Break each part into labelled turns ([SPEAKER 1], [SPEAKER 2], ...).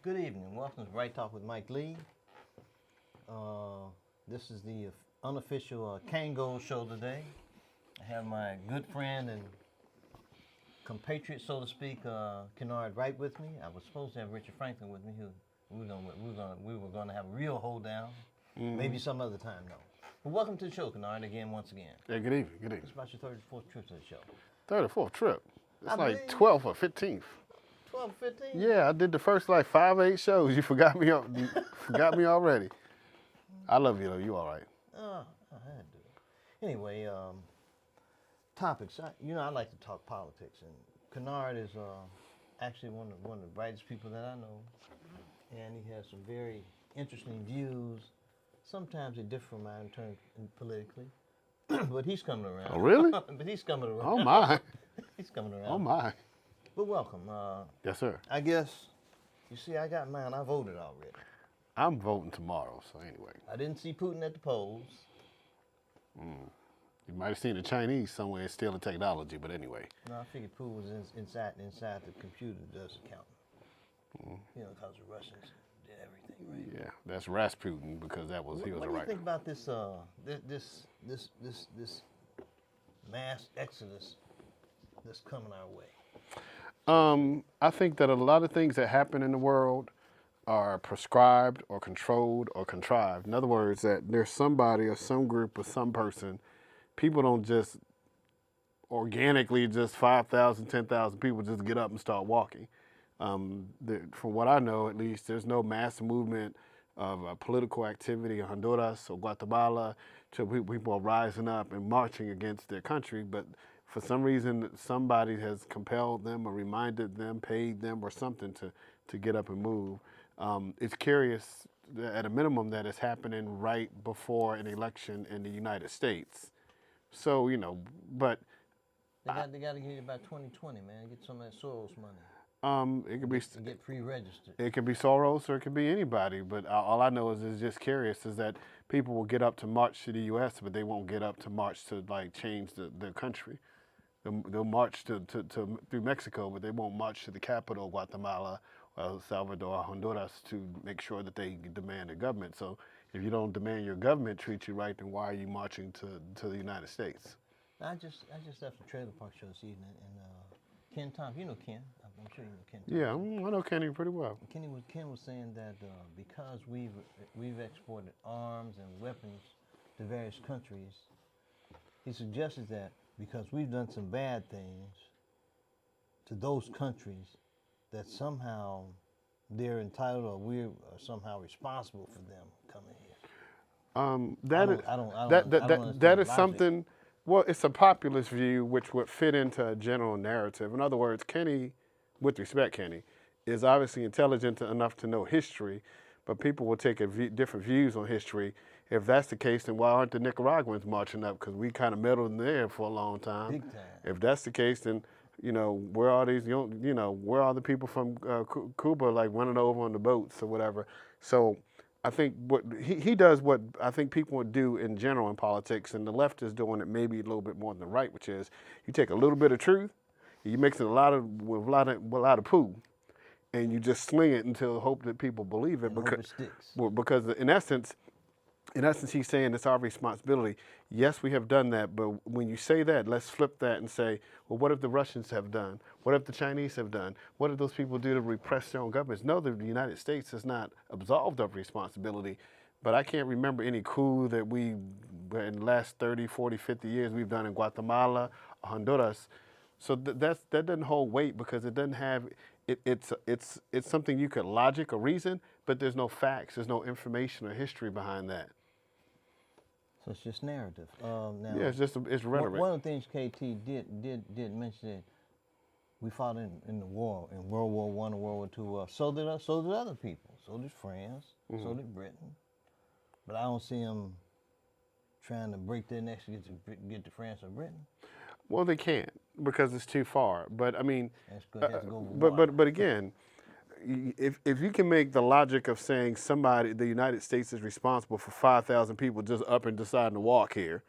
[SPEAKER 1] Good evening. Welcome to Wright Talk with Mike Lee. This is the unofficial Kango show today. I have my good friend and compatriot, so to speak, Kennard Wright with me. I was supposed to have Richard Franklin with me. We were gonna have a real hold down. Maybe some other time though. But welcome to the show, Kennard, once again.
[SPEAKER 2] Yeah, good evening, good evening.
[SPEAKER 1] It's about your third or fourth trip to the show.
[SPEAKER 2] Third or fourth trip. It's
[SPEAKER 1] I
[SPEAKER 2] like
[SPEAKER 1] believe-
[SPEAKER 2] 12th or 15th.
[SPEAKER 1] 12, 15?
[SPEAKER 2] Yeah, I did the first like 5 or 8 shows. You forgot me. You forgot me already. I love you though. You all right?
[SPEAKER 1] I had to. Anyway, topics. I like to talk politics, and Kennard is actually one of the brightest people that I know, and he has some very interesting views. Sometimes they differ from mine in terms politically, but he's coming around.
[SPEAKER 2] Oh, really?
[SPEAKER 1] But he's coming around.
[SPEAKER 2] Oh my.
[SPEAKER 1] He's coming around.
[SPEAKER 2] Oh my.
[SPEAKER 1] But welcome.
[SPEAKER 2] Yes, sir.
[SPEAKER 1] I guess you see, I got mine. I voted already.
[SPEAKER 2] I'm voting tomorrow. So anyway,
[SPEAKER 1] I didn't see Putin at the polls.
[SPEAKER 2] you might have seen the Chinese somewhere stealing technology, but anyway.
[SPEAKER 1] No, I figured Putin was inside the computer that does the counting. Because the Russians did everything, right?
[SPEAKER 2] Yeah, that's Rasputin because that was he was
[SPEAKER 1] What
[SPEAKER 2] a
[SPEAKER 1] do you
[SPEAKER 2] writer.
[SPEAKER 1] think about this mass exodus that's coming our way?
[SPEAKER 2] I think that a lot of things that happen in the world are prescribed or controlled or contrived. In other words, that there's somebody or some group or some person. People don't just organically, just 5,000, 10,000 people just get up and start walking. From what I know, at least, there's no mass movement of political activity in Honduras or Guatemala to people are rising up and marching against their country, but for some reason, somebody has compelled them or reminded them, paid them or something to get up and move. It's curious, at a minimum, that it's happening right before an election in the United States. So, but...
[SPEAKER 1] They got to get it by 2020, man. Get some of that Soros money.
[SPEAKER 2] It could be...
[SPEAKER 1] Get pre-registered.
[SPEAKER 2] It could be Soros or it could be anybody, but all I know is it's just curious is that people will get up to march to the U.S., but they won't get up to march to, change the country. They'll march through Mexico, but they won't march to the capital, Guatemala, El Salvador, or Honduras, to make sure that they demand a government. So if you don't demand your government treat you right, then why are you marching to the United States?
[SPEAKER 1] I just left the trailer park show this evening, and Ken Thompson, you know Ken. I'm sure you know Ken Thompson.
[SPEAKER 2] Yeah, I know Kenny pretty well.
[SPEAKER 1] Ken was saying that because we've exported arms and weapons to various countries, he suggested that because we've done some bad things to those countries, that somehow they're entitled or we're somehow responsible for them coming here.
[SPEAKER 2] That is something. Well, it's a populist view which would fit into a general narrative. In other words, Kenny, with respect, Kenny, is obviously intelligent enough to know history, but people will take different views on history. If that's the case, then why aren't the Nicaraguans marching up? Because we kind of meddled in there for a long time.
[SPEAKER 1] Big time.
[SPEAKER 2] If that's the case, then where are these? Where are the people from Cuba running over on the boats or whatever? So I think what he does, what I think people would do in general in politics, and the left is doing it maybe a little bit more than the right, which is you take a little bit of truth, you mix it with a lot of poo, and you just sling it until hope that people believe it.
[SPEAKER 1] And hope it sticks.
[SPEAKER 2] Because in essence, he's saying it's our responsibility. Yes, we have done that, but when you say that, let's flip that and say, well, what if the Russians have done? What if the Chinese have done? What if those people do to repress their own governments? No, the United States is not absolved of responsibility, but I can't remember any coup that in the last 30, 40, 50 years we've done in Guatemala, Honduras. So that doesn't hold weight because it doesn't have, it's something you could logic or reason, but there's no facts, there's no information or history behind that.
[SPEAKER 1] So it's just narrative.
[SPEAKER 2] Yeah, it's rhetoric.
[SPEAKER 1] One of the things KT did mention that we fought in the war, in World War I and World War II. So did other people. So did France. So did Britain. But I don't see them trying to break their necks to get to France or Britain.
[SPEAKER 2] Well, they can't because it's too far. But I mean,
[SPEAKER 1] but
[SPEAKER 2] again, if you can make the logic of saying the United States is responsible for 5,000 people just up and deciding to walk here,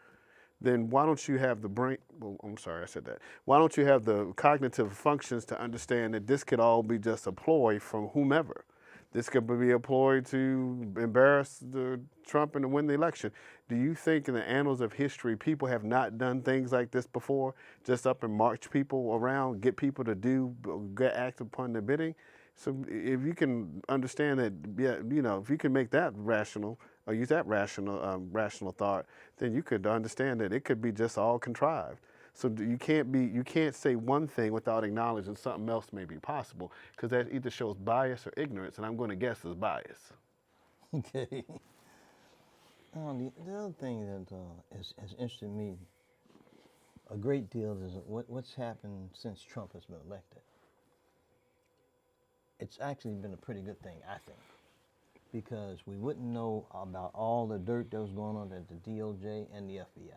[SPEAKER 2] then why don't you have the brain, well, I'm sorry, I said that. Why don't you have the cognitive functions to understand that this could all be just a ploy from whomever? This could be a ploy to embarrass Trump and to win the election. Do you think in the annals of history, people have not done things like this before? Just up and march people around, get people to act upon their bidding? So if you can understand that, yeah, if you can make that rational or use that rational thought, then you could understand that it could be just all contrived. So you can't say one thing without acknowledging something else may be possible, because that either shows bias or ignorance, and I'm going to guess it's bias.
[SPEAKER 1] Okay. The other thing that has interested me a great deal is what's happened since Trump has been elected. It's actually been a pretty good thing, I think, because we wouldn't know about all the dirt that was going on at the DOJ and the FBI.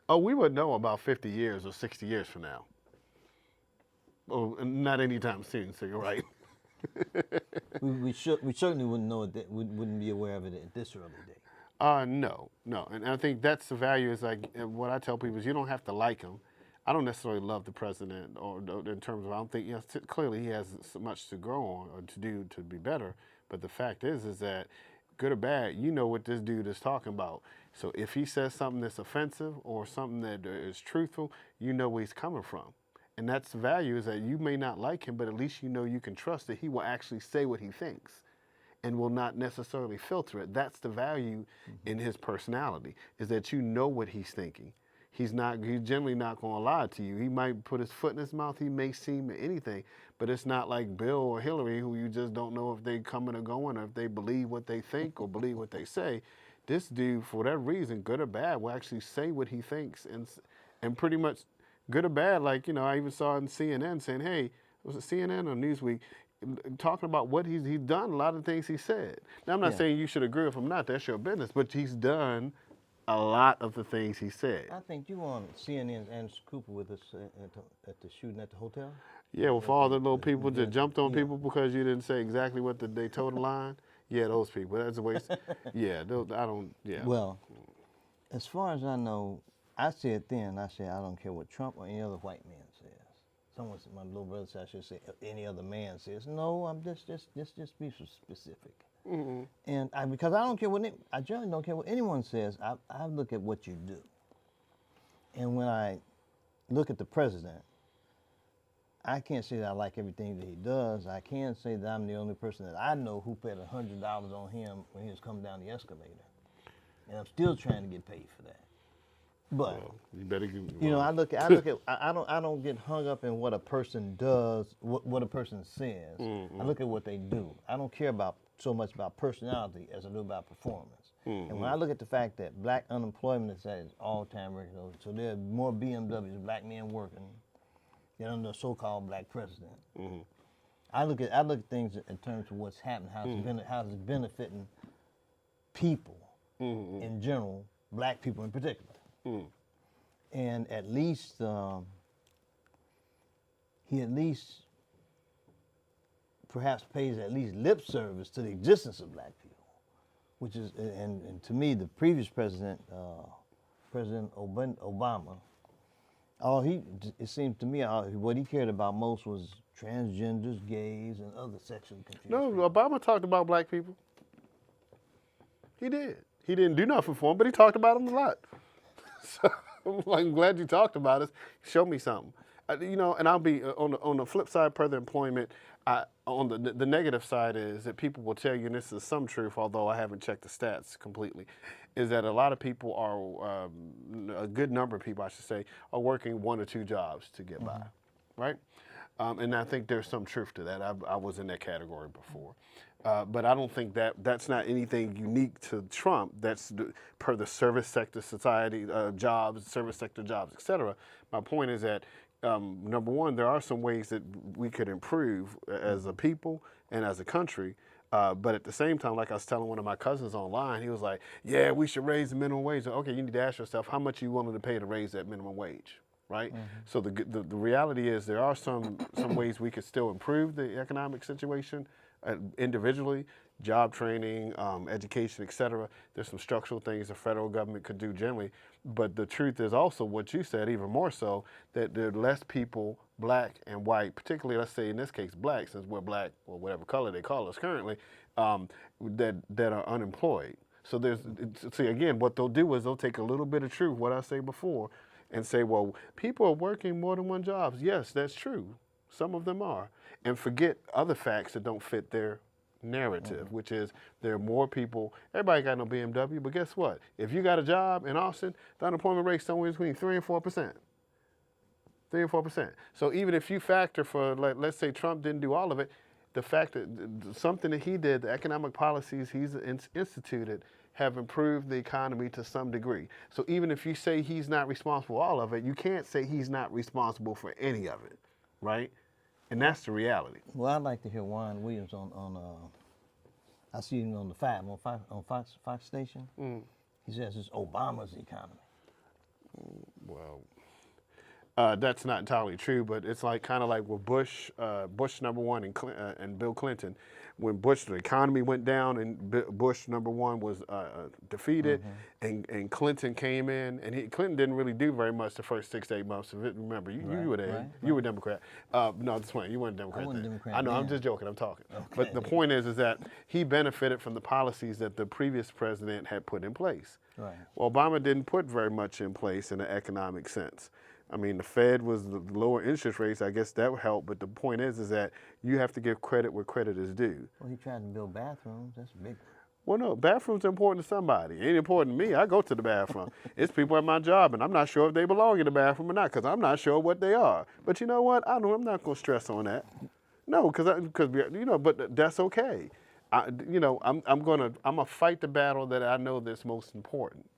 [SPEAKER 2] Oh, we would know about 50 years or 60 years from now. Oh, not anytime soon, so you're right.
[SPEAKER 1] we certainly wouldn't know it, wouldn't be aware of it at this early date.
[SPEAKER 2] No. And I think that's the value is like what I tell people is you don't have to like him. I don't necessarily love the president or in terms of, I don't think, clearly he has so much to grow on or to do to be better. But the fact is that good or bad, you know what this dude is talking about. So if he says something that's offensive or something that is truthful, you know where he's coming from. And that's the value is that you may not like him, but at least you know you can trust that he will actually say what he thinks and will not necessarily filter it. That's the value in his personality, is that you know what he's thinking. He's generally not going to lie to you. He might put his foot in his mouth. He may seem anything, but it's not like Bill or Hillary, who you just don't know if they coming or going or if they believe what they think or believe what they say. This dude, for whatever reason, good or bad, will actually say what he thinks and pretty much good or bad. Like, I even saw in CNN saying, hey, was it CNN or Newsweek, talking about what he's done, a lot of things he said. Now, I'm not saying you should agree with him, not, that's your business, but he's done a lot of the things he said.
[SPEAKER 1] I think you on CNN's Anderson Cooper with us at the shooting at the hotel.
[SPEAKER 2] Yeah, with all the little people that jumped on people because you didn't say exactly what they told the line. Yeah, those people. That's a waste. Yeah, I don't. Yeah.
[SPEAKER 1] Well, as far as I know, I said then. I said I don't care what Trump or any other white man says. Someone said, my little brother said I should say any other man says. No, I'm just be specific. Mm-hmm. And because I don't care I generally don't care what anyone says. I look at what you do. And when I look at the president, I can't say that I like everything that he does. I can say that I'm the only person that I know who paid $100 on him when he was coming down the escalator, and I'm still trying to get paid for that. But
[SPEAKER 2] you better give.
[SPEAKER 1] I don't get hung up in what a person does, what a person says. Mm-hmm. I look at what they do. I don't care so much about personality as I do about performance. Mm-hmm. And when I look at the fact that black unemployment is at its all-time record, so there are more BMWs, black men working, than under a so-called black president. Mm-hmm. I look at things in terms of what's happening, how it's benefiting people in general, black people in particular. Mm. And at least he perhaps pays at least lip service to the existence of black people, which is, and to me, the previous president, President Obama, it seemed to me, what he cared about most was transgenders, gays, and other sexually confused
[SPEAKER 2] No,
[SPEAKER 1] people.
[SPEAKER 2] Obama talked about black people. He did. He didn't do nothing for them, but he talked about them a lot. So I'm glad you talked about it. Show me something. And I'll be on the flip side, per the employment. On the negative side is that people will tell you, and this is some truth, although I haven't checked the stats completely, is that a lot of people are, a good number of people, I should say, are working 1 or 2 jobs to get by, right? And I think there's some truth to that. I was in that category before. But I don't think that's not anything unique to Trump. That's per the service sector society jobs, service sector jobs, et cetera. My point is that, number one, there are some ways that we could improve as a people and as a country. But at the same time, like I was telling one of my cousins online, he was like, yeah, we should raise the minimum wage. Okay, you need to ask yourself, how much are you willing to pay to raise that minimum wage? Right? Mm-hmm. So the reality is there are some ways we could still improve the economic situation individually, job training, education, etc. There's some structural things the federal government could do generally. But the truth is also what you said, even more so, that there are less people, black and white, particularly, let's say in this case, black, since we're black or whatever color they call us currently, that are unemployed. So see, again, what they'll do is they'll take a little bit of truth, what I say before, and say, well, people are working more than one job. Yes, that's true. Some of them are. And forget other facts that don't fit their narrative, which is there are more people. Everybody got no BMW, but guess what? If you got a job in Austin, the unemployment rate's somewhere between 3 and 4%. 3 and 4%. So even if you factor for, like, let's say Trump didn't do all of it, the fact that something that he did, the economic policies he's instituted, have improved the economy to some degree. So even if you say he's not responsible for all of it, you can't say he's not responsible for any of it, right? And that's the reality.
[SPEAKER 1] Well, I'd like to hear Juan Williams on I see him on the Fox station. He says it's Obama's economy.
[SPEAKER 2] Well, that's not entirely true, but it's like kind of like with Bush #1 and Bill Clinton. When the economy went down and Bush #1 was defeated, and Clinton came in, and Clinton didn't really do very much the first 6 to 8 months of it. Remember, you were there,
[SPEAKER 1] right.
[SPEAKER 2] You were Democrat. No, this point, you weren't Democrat.
[SPEAKER 1] I wasn't
[SPEAKER 2] then.
[SPEAKER 1] Democrat
[SPEAKER 2] I know,
[SPEAKER 1] then.
[SPEAKER 2] I'm just joking. I'm talking.
[SPEAKER 1] Okay.
[SPEAKER 2] But the point is that he benefited from the policies that the previous president had put in place.
[SPEAKER 1] Right.
[SPEAKER 2] Well, Obama didn't put very much in place in an economic sense. I mean, the Fed was the lower interest rates. I guess that would help. But the point is that you have to give credit where credit is due.
[SPEAKER 1] Well, he tried to build bathrooms. That's big.
[SPEAKER 2] Well, no, bathrooms are important to somebody. It ain't important to me. I go to the bathroom. It's people at my job, and I'm not sure if they belong in the bathroom or not because I'm not sure what they are. But you know what? I'm not going to stress on that. No, because but that's okay. I'm gonna fight the battle that I know that's most important,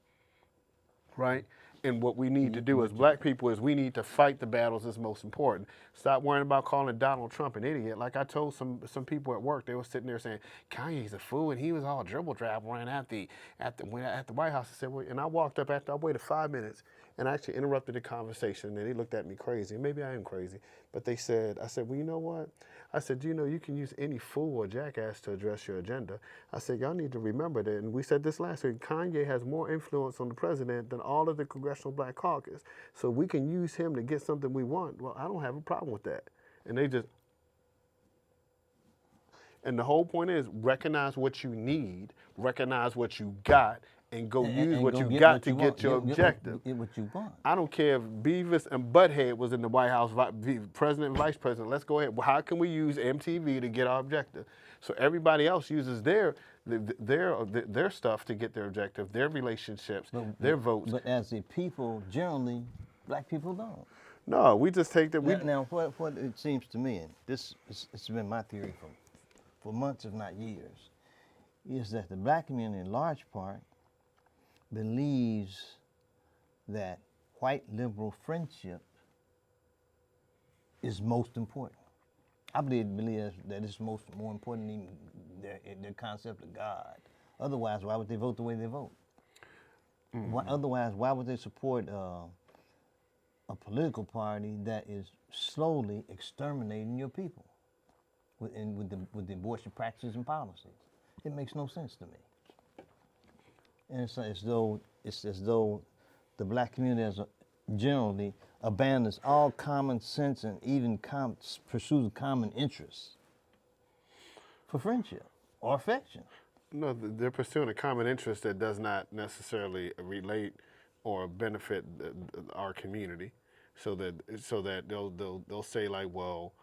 [SPEAKER 2] right? And what we need to do as black people is we need to fight the battles that's most important. Stop worrying about calling Donald Trump an idiot. Like I told some people at work, they were sitting there saying, Kanye's a fool and he was all dribble-drabbling at the White House. I said, well, and I walked up after I waited 5 minutes and I actually interrupted the conversation and they looked at me crazy. Maybe I am crazy, but I said, well, you know what? I said, you can use any fool or jackass to address your agenda. I said, y'all need to remember that, and we said this last week, Kanye has more influence on the president than all of the Congressional Black Caucus. So we can use him to get something we want. Well, I don't have a problem with that. And and the whole point is recognize what you need, recognize what you got, and go use what you got to get your objective.
[SPEAKER 1] Get what you want.
[SPEAKER 2] I don't care if Beavis and Butthead was in the White House, president and vice president. Let's go ahead. How can we use MTV to get our objective? So everybody else uses their stuff to get their objective, their relationships, their votes.
[SPEAKER 1] But as a people, generally, black people don't.
[SPEAKER 2] No, we just take that.
[SPEAKER 1] Now, what it seems to me, and it's been my theory for months, if not years, is that the black community, in large part, believes that white liberal friendship is most important. I believe that it's more important than the concept of God. Otherwise, why would they vote the way they vote? Otherwise, why would they support a political party that is slowly exterminating your people with the abortion practices and policies? It makes no sense to me. And it's as though the black community generally abandons all common sense and even pursues of common interests for friendship or affection.
[SPEAKER 2] No, they're pursuing a common interest that does not necessarily relate or benefit our community. So that they'll say like, well,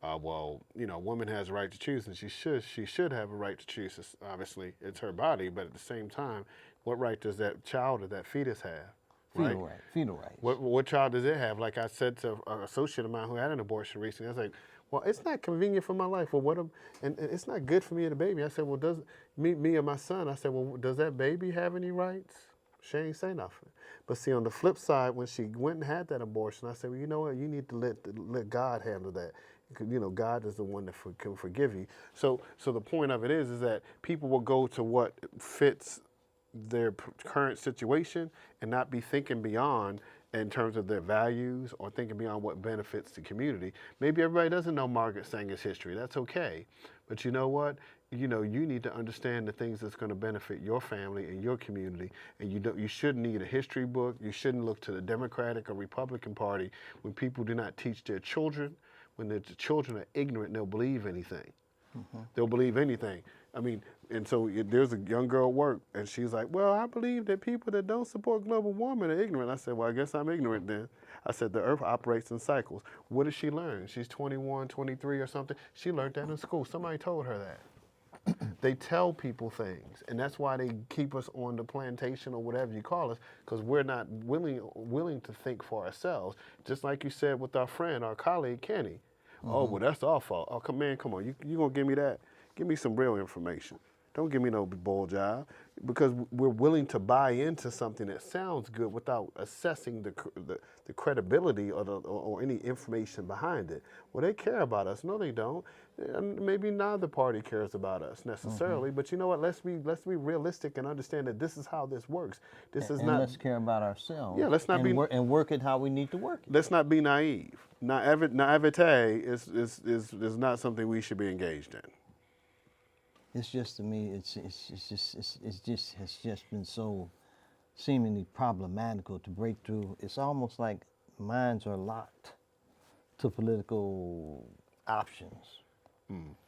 [SPEAKER 2] woman has a right to choose, and she should have a right to choose. Obviously, it's her body, but at the same time, what right does that child or that fetus have?
[SPEAKER 1] Fetal rights.
[SPEAKER 2] What child does it have? Like I said to an associate of mine who had an abortion recently, I was like, well, it's not convenient for my life. Well, and it's not good for me and the baby. I said, well, does me and my son? I said, well, does that baby have any rights? She ain't say nothing. But see, on the flip side, when she went and had that abortion, I said, well, you know what? You need to let God handle that. God is the one that can forgive you. So the point of it is that people will go to what fits their current situation and not be thinking beyond in terms of their values or thinking beyond what benefits the community. Maybe everybody doesn't know Margaret Sanger's history. That's okay. But you know what? you know, you need to understand the things that's going to benefit your family and your community. And you shouldn't need a history book. You shouldn't look to the Democratic or Republican Party when people do not teach their children. When the children are ignorant, they'll believe anything. They'll believe anything. I mean, and so there's a young girl at work, and she's like, well, I believe that people that don't support global warming are ignorant. I said, well, I guess I'm ignorant then. I said, the earth operates in cycles. What did she learn? She's 21, 23 or something. She learned that in school. Somebody told her that. They tell people things, and that's why they keep us on the plantation or whatever you call us, because we're not willing to think for ourselves. Just like you said with our friend, our colleague, Kenny. Oh, well, that's our fault. Oh, come on. You going to give me that? Give me some real information. Don't give me no bull job, because we're willing to buy into something that sounds good without assessing the credibility or any information behind it. Well, they care about us. No, they don't. And maybe neither party cares about us necessarily. But you know what? Let's be realistic and understand that this is how this works. This is not.
[SPEAKER 1] Let's care about ourselves.
[SPEAKER 2] Yeah, let's not
[SPEAKER 1] and work it how we need to work it.
[SPEAKER 2] Let's not be naive. Naivete is not something we should be engaged in.
[SPEAKER 1] It's just, to me, it's just been so seemingly problematical to break through. It's almost like minds are locked to political options.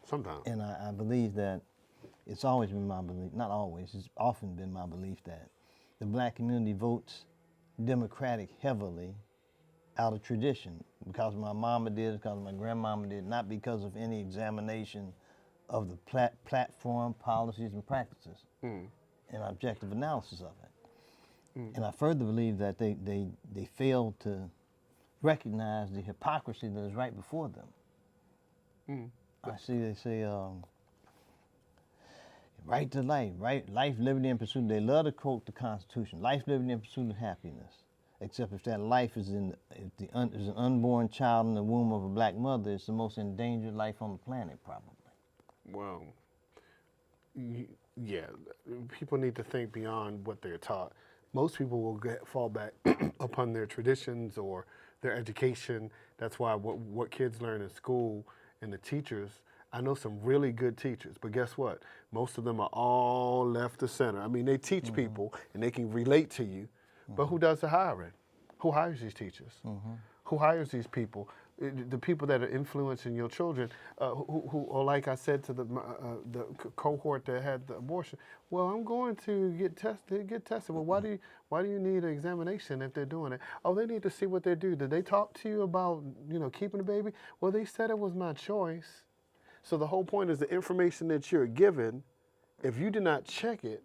[SPEAKER 2] Sometimes.
[SPEAKER 1] And I believe that it's always been my belief, not always, it's often been my belief that the black community votes Democratic heavily out of tradition, because my mama did, because my grandmama did, not because of any examination of the platform, policies, and practices, and objective analysis of it. And I further believe that they failed to recognize the hypocrisy that is right before them. I see they say, right to life, life, liberty, and pursuit. They love to quote the Constitution, life, liberty, and pursuit of happiness. Except if that life is is an unborn child in the womb of a black mother, it's the most endangered life on the planet, probably.
[SPEAKER 2] Well, yeah, people need to think beyond what they're taught. Most people will fall back upon their traditions or their education. That's why what kids learn in school and the teachers, I know some really good teachers, but guess what? Most of them are all left of center. I mean, they teach people and they can relate to you, but who does the hiring? Who hires these teachers? Who hires these people? The people that are influencing your children, or like I said to the cohort that had the abortion, well, I'm going to get tested. Well, why do you need an examination if they're doing it? Oh, they need to see what they do. Did they talk to you about, keeping the baby? Well, they said it was my choice. So the whole point is the information that you're given, if you do not check it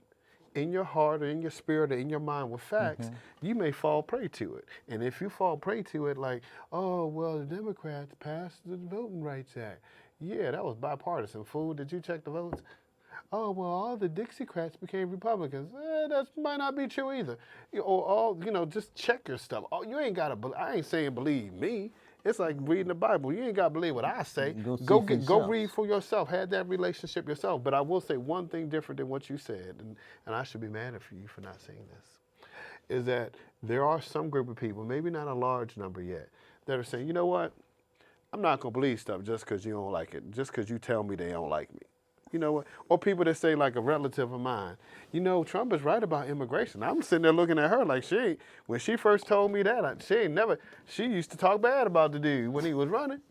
[SPEAKER 2] in your heart or in your spirit or in your mind with facts, you may fall prey to it. And if you fall prey to it like, oh, well, the Democrats passed the Voting Rights Act. Yeah, that was bipartisan. Fool, did you check the votes? Oh, well, all the Dixiecrats became Republicans. That might not be true either. Just check your stuff. Oh, you ain't got to, I ain't saying believe me. It's like reading the Bible. You ain't got to believe what I say. Go read for yourself. Have that relationship yourself. But I will say one thing different than what you said, and I should be mad at you for not saying this, is that there are some group of people, maybe not a large number yet, that are saying, you know what? I'm not going to believe stuff just because you don't like it, just because you tell me they don't like me. You know what? Or people that say, like a relative of mine, Trump is right about immigration. I'm sitting there looking at her like when she first told me that, she used to talk bad about the dude when he was running.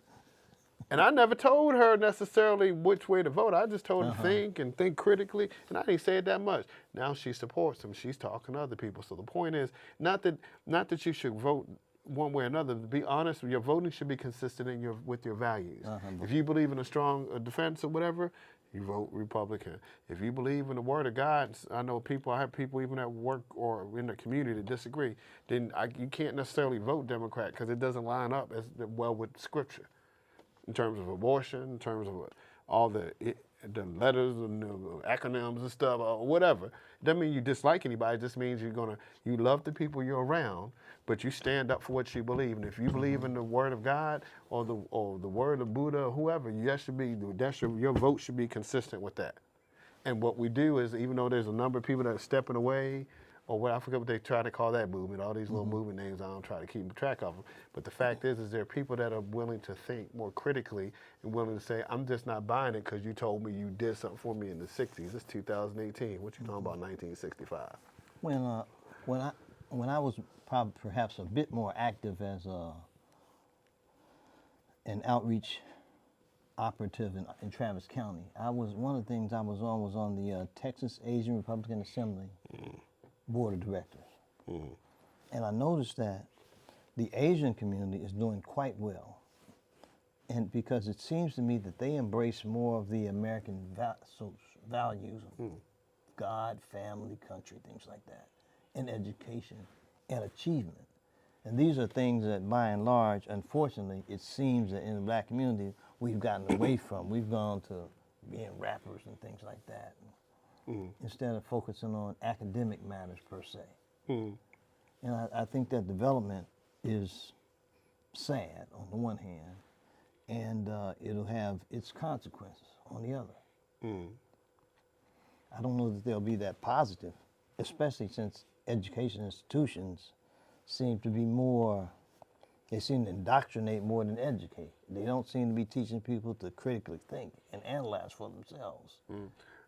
[SPEAKER 2] And I never told her necessarily which way to vote. I just told her to think critically, and I didn't say it that much. Now she supports him. She's talking to other people. So the point is, not that you should vote one way or another. To be honest, your voting should be consistent with your values. If you believe in a strong defense or whatever, you vote Republican. If you believe in the Word of God, I have people even at work or in the community that disagree, then you can't necessarily vote Democrat because it doesn't line up as well with Scripture in terms of abortion, in terms of all the letters and the acronyms and stuff or whatever. It doesn't mean you dislike anybody. It just means you love the people you're around, but you stand up for what you believe. And if you believe in the Word of God or the Word of Buddha or whoever, your vote should be consistent with that. And what we do is, even though there's a number of people that are stepping away or what I forget what they try to call that movement. All these little movement names, I don't try to keep track of them. But the fact is there are people that are willing to think more critically and willing to say, I'm just not buying it because you told me you did something for me in the '60s. It's 2018. What you talking about 1965?
[SPEAKER 1] When I was perhaps a bit more active as an outreach operative in Travis County, one of the things I was on the Texas Asian Republican Assembly Board of Directors, and I noticed that the Asian community is doing quite well, and because it seems to me that they embrace more of the American values of God, family, country, things like that, and education and achievement. And these are things that, by and large, unfortunately, it seems that in the black community, we've gotten away from. We've gone to being rappers and things like that, instead of focusing on academic matters per se. And I think that development is sad on the one hand, and it'll have its consequences on the other. I don't know that they'll be that positive, especially since education institutions seem to be they seem to indoctrinate more than educate. They don't seem to be teaching people to critically think and analyze for themselves.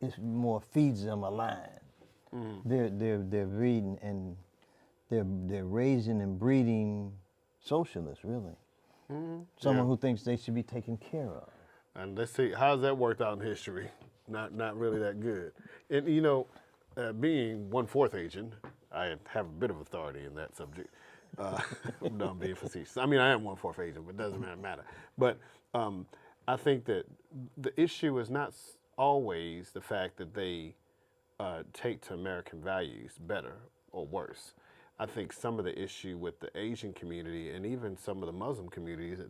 [SPEAKER 1] It more feeds them a line. They're breeding and they're raising and breeding socialists, really. Someone who thinks they should be taken care of.
[SPEAKER 2] And let's see, how's that worked out in history? Not really that good. And you know, being 1/4 Asian, I have a bit of authority in that subject. No, I'm being facetious. I mean, I am 1/4 Asian, but it doesn't matter. But I think that the issue is not always the fact that they take to American values better or worse. I think some of the issue with the Asian community and even some of the Muslim communities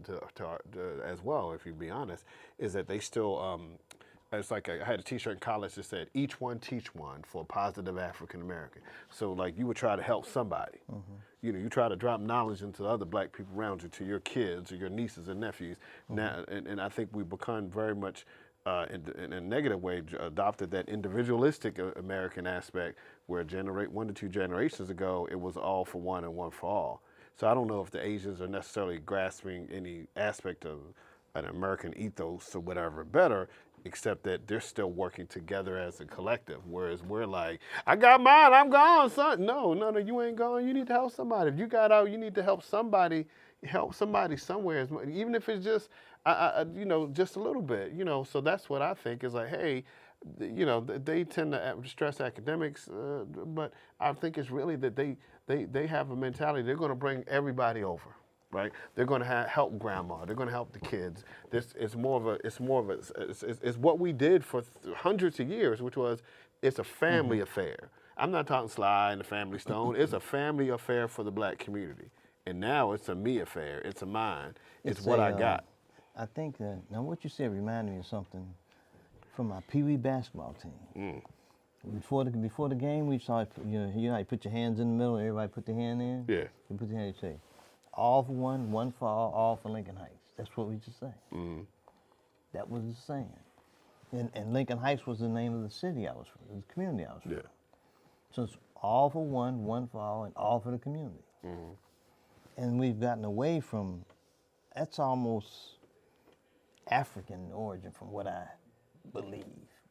[SPEAKER 2] as well, if you be honest, is that they still, it's like I had a t-shirt in college that said, each one teach one for a positive African American. So like you would try to help somebody. You know, you try to drop knowledge into the other black people around you, to your kids or your nieces and nephews. Now, and I think we've become very much, in a negative way, adopted that individualistic American aspect where 1 to 2 generations ago, it was all for one and one for all. So I don't know if the Asians are necessarily grasping any aspect of an American ethos or whatever better, except that they're still working together as a collective, whereas we're like, I got mine, I'm gone, son. No, you ain't gone. You need to help somebody. If you got out, you need to help somebody somewhere, even if it's just, you know, just a little bit, you know. So that's what I think is like, hey, you know, they tend to stress academics, but I think it's really that they have a mentality. They're going to bring everybody over. Right, they're going to help grandma. They're going to help the kids. It's what we did for hundreds of years, which was it's a family affair. I'm not talking Sly and the Family Stone. It's a family affair for the black community, and now it's a me affair. It's a mine. It's what I got.
[SPEAKER 1] I think that now what you said reminded me of something from my Pee Wee basketball team. Before the game, we saw you put your hands in the middle. Everybody put their hand in.
[SPEAKER 2] Yeah.
[SPEAKER 1] You put your hand. You say, all for one, one for all for Lincoln Heights. That's what we just say. That was the saying. And Lincoln Heights was the name of the city I was from, the community I was from. So it's all for one, one for all, and all for the community. And we've gotten away from, that's almost African origin from what I believe.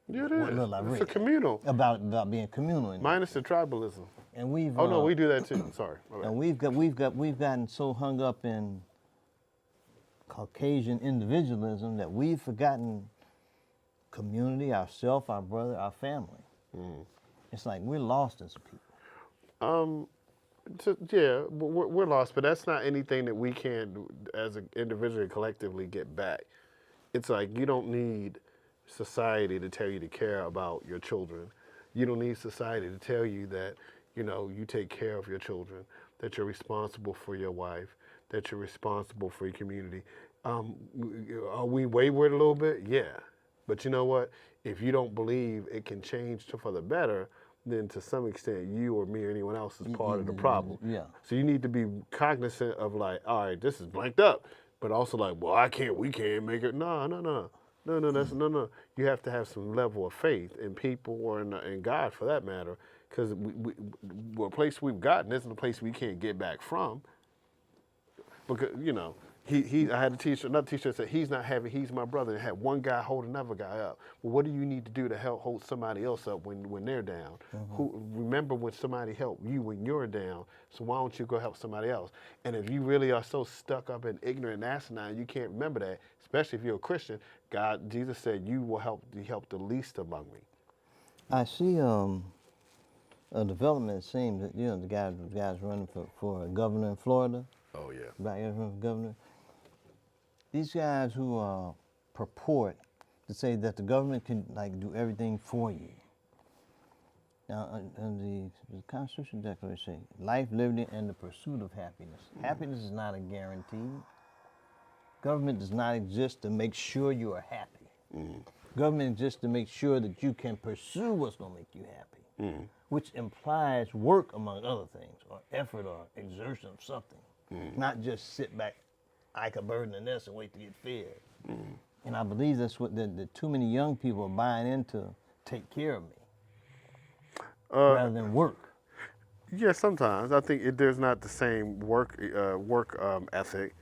[SPEAKER 2] Yeah, it is. It's a communal.
[SPEAKER 1] About being communal.
[SPEAKER 2] Minus the tribalism.
[SPEAKER 1] And we've.
[SPEAKER 2] Oh no, we do that too. Sorry.
[SPEAKER 1] And we've gotten so hung up in Caucasian individualism that we've forgotten community, ourself, our brother, our family. It's like we're lost as a people.
[SPEAKER 2] Yeah, we're lost, but that's not anything that we can, as an individual, collectively get back. It's like you don't need society to tell you to care about your children. You don't need society to tell you that, you know, you take care of your children, that you're responsible for your wife, that you're responsible for your community. Are we wayward a little bit? Yeah. But you know what? If you don't believe it can change for the better, then to some extent you or me or anyone else is part of the problem.
[SPEAKER 1] Yeah.
[SPEAKER 2] So you need to be cognizant of like, all right, this is blanked up, but also like, well, we can't make it. No. No. You have to have some level of faith in people or in God for that matter, because the place we've gotten isn't a place we can't get back from. Because I had a teacher, another teacher said he's my brother, and had one guy hold another guy up. Well, what do you need to do to help hold somebody else up when they're down? Remember when somebody helped you when you're down, so why don't you go help somebody else? And if you really are so stuck up and ignorant and asinine, you can't remember that, especially if you're a Christian. Jesus said, you will help the least among me.
[SPEAKER 1] I see a development. It seems that the guys running for governor in Florida.
[SPEAKER 2] Oh yeah.
[SPEAKER 1] Black guys running for governor. These guys who purport to say that the government can do everything for you. Now, in the Constitution Declaration says life, liberty, and the pursuit of happiness. Happiness is not a guarantee. Government does not exist to make sure you are happy. Government exists to make sure that you can pursue what's going to make you happy, which implies work, among other things, or effort or exertion of something. Not just sit back like a bird in the nest and wait to get fed. And I believe that's what the too many young people are buying into. Take care of me rather than work.
[SPEAKER 2] Yeah, sometimes I think there's not the same work ethic,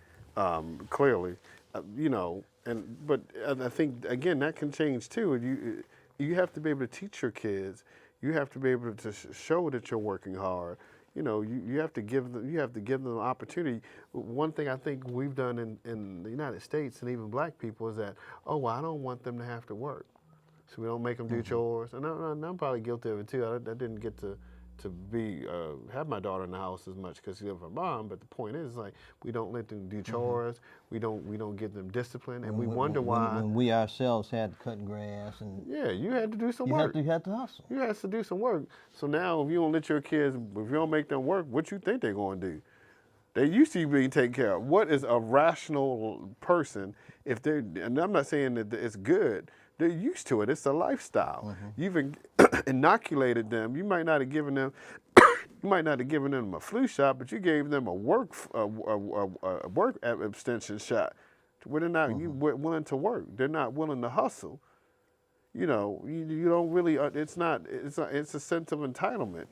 [SPEAKER 2] clearly, but I think again that can change too. You have to be able to teach your kids. You have to be able to show that you're working hard. You have to give them an opportunity. One thing I think we've done in the United States and even black people is that, I don't want them to have to work, so we don't make them do chores. And I'm probably guilty of it too. I didn't get to have my daughter in the house as much because she lived with her mom. But the point is, we don't let them do chores. We don't give them discipline, and we wonder why.
[SPEAKER 1] When we ourselves had to cut grass and
[SPEAKER 2] you had to do some work.
[SPEAKER 1] You had to hustle.
[SPEAKER 2] You had to do some work. So now, if you don't let your kids, if you don't make them work, what you think they're going to do? They used to be taken care of. What is a rational person if they're? And I'm not saying that it's good. They're used to it. It's a lifestyle. You've inoculated them. You might not have given them a flu shot, but you gave them a work abstention shot, where they're not willing to work. They're not willing to hustle. You don't really. It's a sense of entitlement.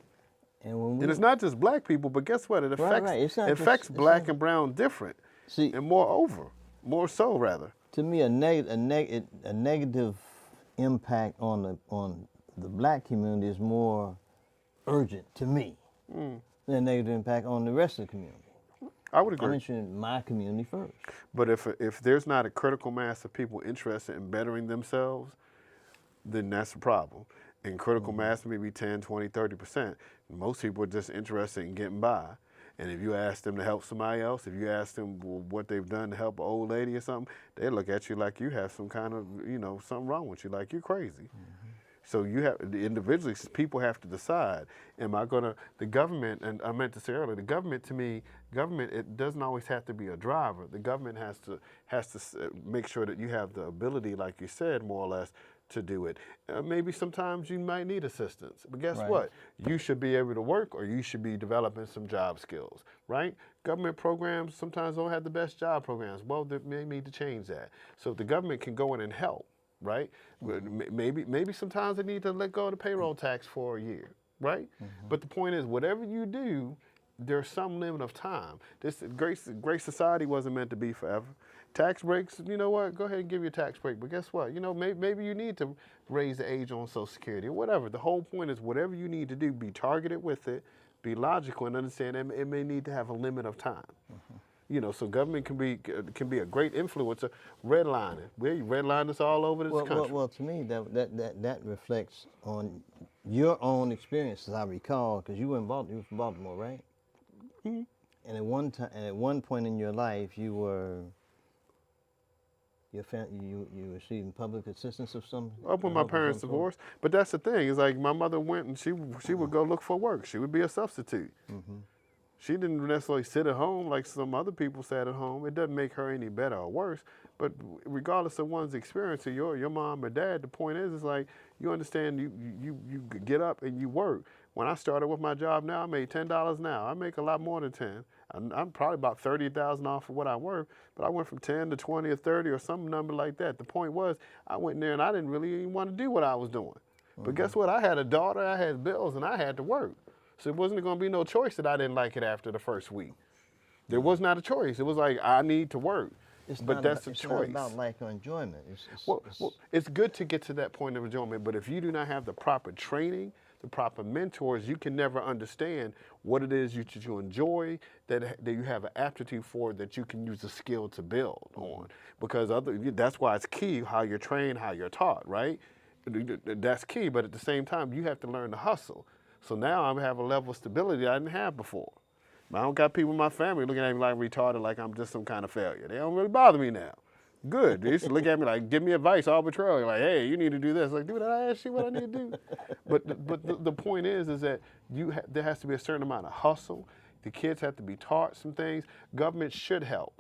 [SPEAKER 2] And it's not just black people, but guess what? It affects black and brown different.
[SPEAKER 1] See,
[SPEAKER 2] and more so rather.
[SPEAKER 1] To me, a negative impact on the black community is more urgent to me than a negative impact on the rest of the community.
[SPEAKER 2] I would agree.
[SPEAKER 1] I mentioned my community first.
[SPEAKER 2] But if there's not a critical mass of people interested in bettering themselves, then that's a problem. And critical mass may be 10, 20, 30%. Most people are just interested in getting by. And if you ask them to help somebody else, if you ask them what they've done to help an old lady or something, they look at you like you have some kind of, something wrong with you, like you're crazy. So individually, people have to decide, the government, and I meant to say earlier, the government to me, it doesn't always have to be a driver. The government has to make sure that you have the ability, like you said, more or less, to do it. Maybe sometimes you might need assistance, but guess what? You should be able to work, or you should be developing some job skills, right? Government programs sometimes don't have the best job programs. Well, they may need to change that. So if the government can go in and help, right? Maybe sometimes they need to let go of the payroll tax for a year, right? But the point is, whatever you do, there's some limit of time. This great society wasn't meant to be forever. Tax breaks, you know what? Go ahead and give you a tax break. But guess what? Maybe you need to raise the age on Social Security or whatever. The whole point is whatever you need to do, be targeted with it, be logical, and understand it may need to have a limit of time. So government can be a great influencer. Redlining, redlining us all over this country.
[SPEAKER 1] Well, to me, that reflects on your own experience, as I recall, because you were from Baltimore, right? And at one point in your life, you were receiving public assistance of some.
[SPEAKER 2] Up when my parents divorced, but that's the thing. It's like my mother went and she would go look for work. She would be a substitute. She didn't necessarily sit at home like some other people sat at home. It doesn't make her any better or worse, But regardless of one's experience or your mom or dad, the point is like you understand you get up and you work. When I started with my job now, I made $10 an hour. I make a lot more than 10. I'm probably about 30,000 off of what I work, but I went from 10 to 20 or 30 or some number like that. The point was, I went in there and I didn't really even want to do what I was doing. But guess what? I had a daughter, I had bills, and I had to work. So it wasn't going to be no choice that I didn't like it after the first week. There was not a choice. It was like, I need to work. But that's a choice.
[SPEAKER 1] It's not about lack of enjoyment.
[SPEAKER 2] Well, it's good to get to that point of enjoyment, but if you do not have the proper training, the proper mentors, you can never understand what it is you enjoy, that you have an aptitude for, that you can use a skill to build on. Because that's why it's key how you're trained, how you're taught, right? That's key, but at the same time, you have to learn to hustle. So now I have a level of stability I didn't have before. I don't got people in my family looking at me like retarded, like I'm just some kind of failure. They don't really bother me now. Good. They used to look at me like, give me advice arbitrarily, like, hey, you need to do this. Like, dude, I ask you what I need to do. But the point is that there has to be a certain amount of hustle. The kids have to be taught some things. Government should help.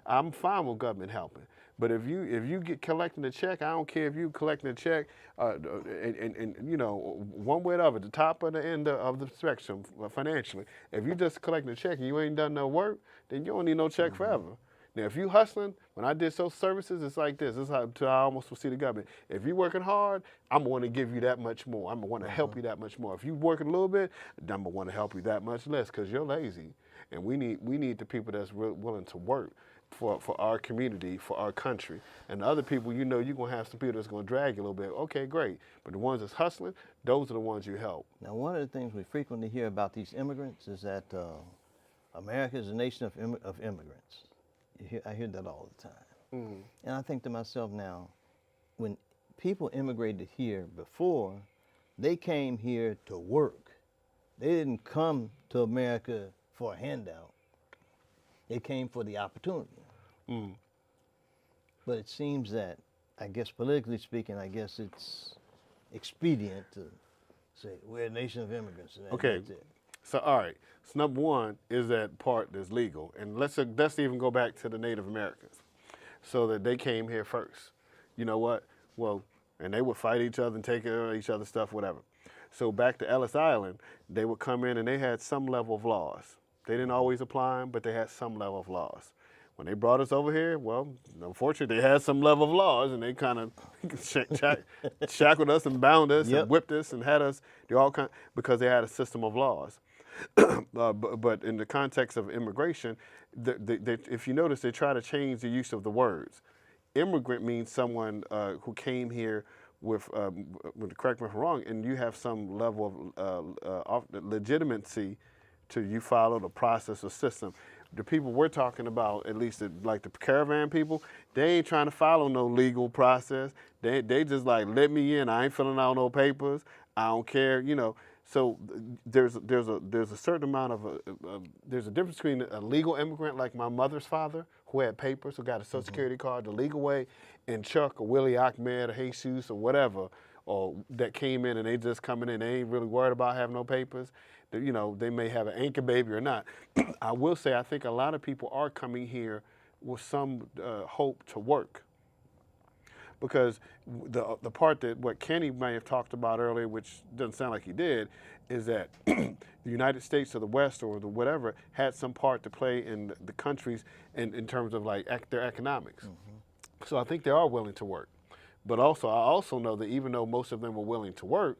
[SPEAKER 2] I'm fine with government helping. But if you get collecting a check, I don't care if you collecting a check, and you know, one way or the other, the top or the end of the spectrum financially. If you just collecting a check and you ain't done no work, then you don't need no check forever. Now, if you hustling, when I did social services, it's like this. This is how I almost will see the government. If you working hard, I'm going to give you that much more. I'm going to want to help you that much more. If you working a little bit, I'm going to want to help you that much less because you're lazy. And we need the people that's willing to work for our community, for our country. And the other people, you know, you're going to have some people that's going to drag you a little bit. Okay, great. But the ones that's hustling, those are the ones you help.
[SPEAKER 1] Now, one of the things we frequently hear about these immigrants is that America is a nation of immigrants. I hear that all the time. And I think to myself now, when people immigrated here before, they came here to work. They didn't come to America for a handout. They came for the opportunity. But it seems that, I guess politically speaking, I guess it's expedient to say we're a nation of immigrants. And
[SPEAKER 2] Okay.
[SPEAKER 1] that's it.
[SPEAKER 2] So, all right. So, number one is that part that's legal. And let's even go back to the Native Americans. So that they came here first. You know what? Well, and they would fight each other and take care of each other's stuff, whatever. So back to Ellis Island, they would come in and they had some level of laws. They didn't always apply them, but they had some level of laws. When they brought us over here, well, unfortunately, they had some level of laws, and they kind of shackled us and bound us and whipped us and had us do all kind because they had a system of laws. But in the context of immigration, if you notice, they try to change the use of the words. Immigrant means someone who came here with correct me if I'm wrong, and you have some level of legitimacy to you follow the process or system. The people we're talking about, at least like the caravan people, they ain't trying to follow no legal process. They just like, let me in. I ain't filling out no papers. I don't care, you know. So there's a certain amount of there's a difference between a legal immigrant like my mother's father, who had papers, who got a Social Security card the legal way, and Chuck or Willie Ahmed or Jesus or whatever, or that came in and they just coming in, they ain't really worried about having no papers. You know, they may have an anchor baby or not. I will say I think a lot of people are coming here with some hope to work. Because the part that what Kenny may have talked about earlier, which doesn't sound like he did, is that the United States or the West or the whatever had some part to play in the countries in terms of like their economics. So I think they are willing to work. But also, I also know that even though most of them were willing to work,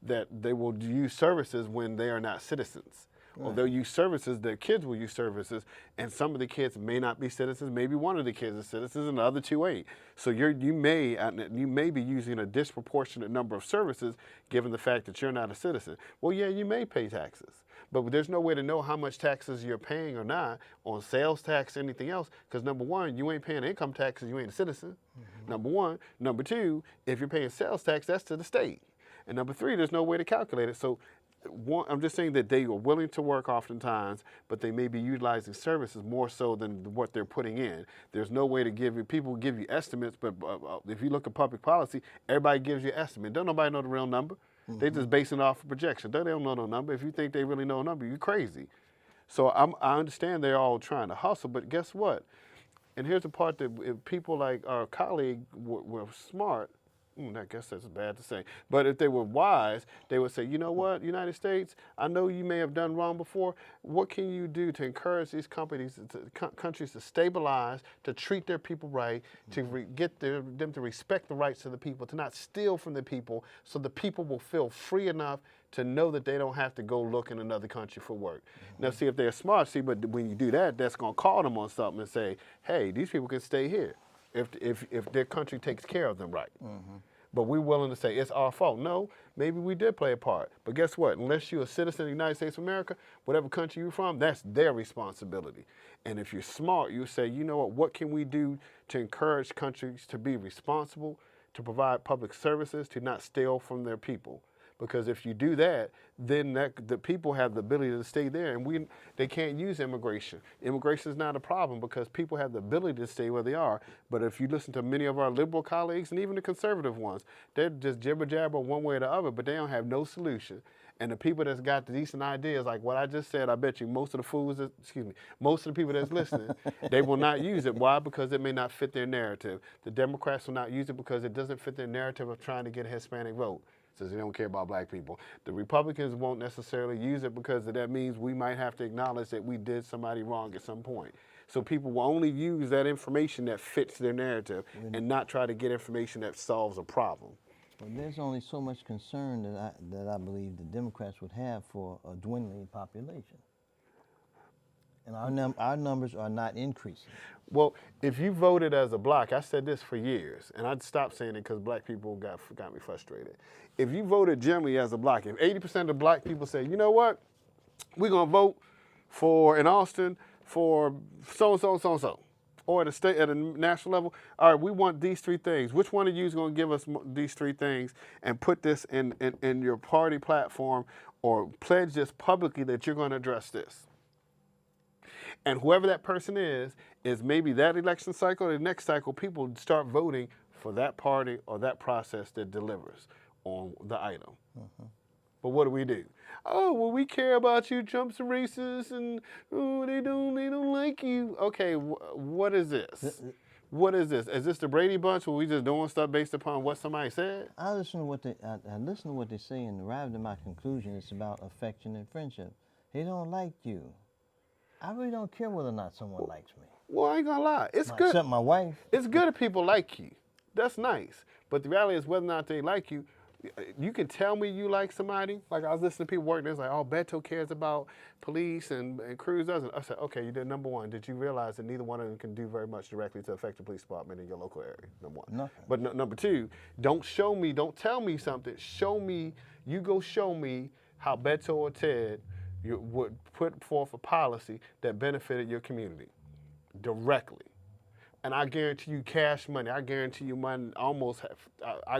[SPEAKER 2] that they will use services when they are not citizens. Or they'll use services, their kids will use services, and some of the kids may not be citizens. Maybe one of the kids is citizens and the other two ain't. So you may be using a disproportionate number of services given the fact that you're not a citizen. Well, yeah, you may pay taxes, but there's no way to know how much taxes you're paying or not on sales tax, anything else, because number one, you ain't paying income taxes, you ain't a citizen, number one. Number two, if you're paying sales tax, that's to the state. And number three, there's no way to calculate it. So I'm just saying that they are willing to work oftentimes, but they may be utilizing services more so than what they're putting in. There's no way to give you, people give you estimates, but if you look at public policy, everybody gives you an estimate. Don't nobody know the real number. They just basing it off of projection. They don't know no number. If you think they really know a number, you're crazy. So I understand they're all trying to hustle, but guess what? And here's the part that if people like our colleague were smart, I guess that's bad to say, but if they were wise, they would say, you know what, United States, I know you may have done wrong before. What can you do to encourage these countries to stabilize, to treat their people right, to get them to respect the rights of the people, to not steal from the people, so the people will feel free enough to know that they don't have to go look in another country for work. Now, see, if they're smart, but when you do that, that's going to call them on something and say, hey, these people can stay here if their country takes care of them right. But we're willing to say it's our fault. No, maybe we did play a part. But guess what? Unless you're a citizen of the United States of America, whatever country you're from, that's their responsibility. And if you're smart, you say, you know what can we do to encourage countries to be responsible, to provide public services, to not steal from their people? Because if you do that, then the people have the ability to stay there, and they can't use immigration. Immigration is not a problem because people have the ability to stay where they are. But if you listen to many of our liberal colleagues and even the conservative ones, they're just jibber jabber one way or the other, but they don't have no solution. And the people that's got the decent ideas, like what I just said, I bet you most of the people that's listening, they will not use it. Why? Because it may not fit their narrative. The Democrats will not use it because it doesn't fit their narrative of trying to get a Hispanic vote. Says they don't care about black people. The Republicans won't necessarily use it because that means we might have to acknowledge that we did somebody wrong at some point. So people will only use that information that fits their narrative and not try to get information that solves a problem.
[SPEAKER 1] Well, there's only so much concern that I believe the Democrats would have for a dwindling population. And our numbers are not increasing.
[SPEAKER 2] Well, if you voted as a block, I said this for years, and I'd stop saying it because black people got me frustrated. If you voted generally as a block, if 80% of black people say, you know what, we're going to vote for, in Austin, for so-and-so, so-and-so, or at a national level, all right, we want these three things. Which one of you is going to give us these three things and put this in your party platform or pledge this publicly that you're going to address this? And whoever that person is maybe that election cycle or the next cycle, people start voting for that party or that process that delivers on the item. But what do? Oh, well, we care about you, Trump's racist, and oh, they don't like you. Okay, what is this? What is this? Is this the Brady Bunch where we just doing stuff based upon what somebody said?
[SPEAKER 1] I listened to what they say and arrived at my conclusion. It's about affection and friendship. They don't like you. I really don't care whether or not someone likes me.
[SPEAKER 2] Well, I ain't gonna lie. It's good.
[SPEAKER 1] Except my wife.
[SPEAKER 2] It's good if people like you. That's nice. But the reality is whether or not they like you, you can tell me you like somebody. Like I was listening to people work, there's like, oh, Beto cares about police and Cruz doesn't. I said, okay, you did number one. Did you realize that neither one of them can do very much directly to affect the police department in your local area? Number one.
[SPEAKER 1] Nothing.
[SPEAKER 2] But number two, don't tell me something. You show me how Beto or Ted you would put forth a policy that benefited your community directly. And I guarantee you cash money. I guarantee you money I'll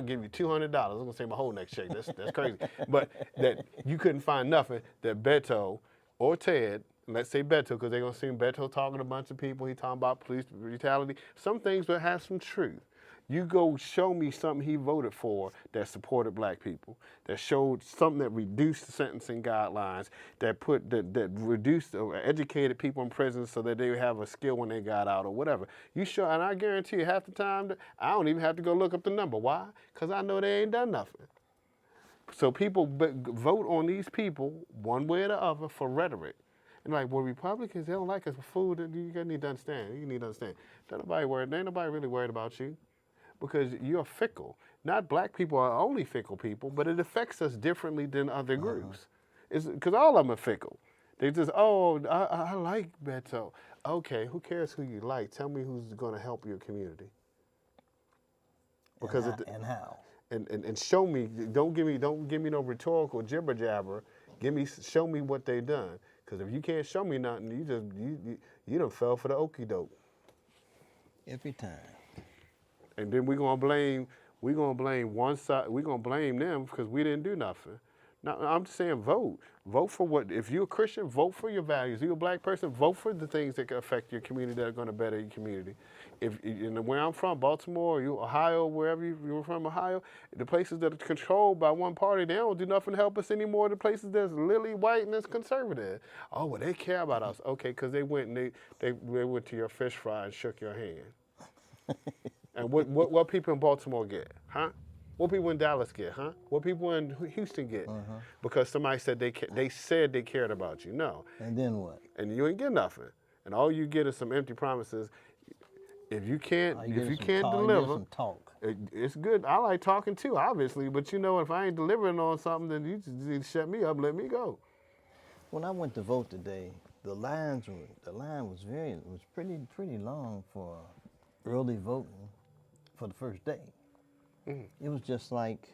[SPEAKER 2] give you $200. I'm going to say my whole next check. That's crazy. But that you couldn't find nothing that Beto or Ted, let's say Beto, because they're going to see Beto talking to a bunch of people. He's talking about police brutality. Some things will have some truth. You go show me something he voted for that supported black people, that showed something that reduced the sentencing guidelines, that reduced or educated people in prison so that they would have a skill when they got out or whatever. You show, and I guarantee you half the time, I don't even have to go look up the number. Why? Because I know they ain't done nothing. So people vote on these people one way or the other for rhetoric. And like, well, Republicans, they don't like us for food. You need to understand. You need to understand. Ain't nobody really worried about you. Because you're fickle. Not black people are only fickle people, but it affects us differently than other groups. Because all of them are fickle. They just, I like Beto. Okay, who cares who you like? Tell me who's going to help your community. Because
[SPEAKER 1] and how?
[SPEAKER 2] And show me. Don't give me no rhetorical jibber jabber. Show me what they done. Because if you can't show me nothing, you done fell for the okie doke.
[SPEAKER 1] Every time.
[SPEAKER 2] And then we're gonna blame one side. We're gonna blame them because we didn't do nothing. No, I'm just saying vote. Vote for what, if you're a Christian, vote for your values. If you're a black person, vote for the things that can affect your community that are going to better your community. If where I'm from, Baltimore, you Ohio, wherever you're from, Ohio, the places that are controlled by one party, they don't do nothing to help us anymore. The places that's lily white and that's conservative. Oh, well, they care about us. Okay, because they went and they went to your fish fry and shook your hand. And what people in Baltimore get, huh? What people in Dallas get, huh? What people in Houston get? Because somebody said they said they cared about you. No.
[SPEAKER 1] And then what?
[SPEAKER 2] And you ain't get nothing. And all you get is some empty promises. If you can't deliver,
[SPEAKER 1] some talk.
[SPEAKER 2] It's good. I like talking too, obviously. But you know, if I ain't delivering on something, then you just need to shut me up, let me go.
[SPEAKER 1] When I went to vote today, the line was pretty long for early voting for the first day. It was just like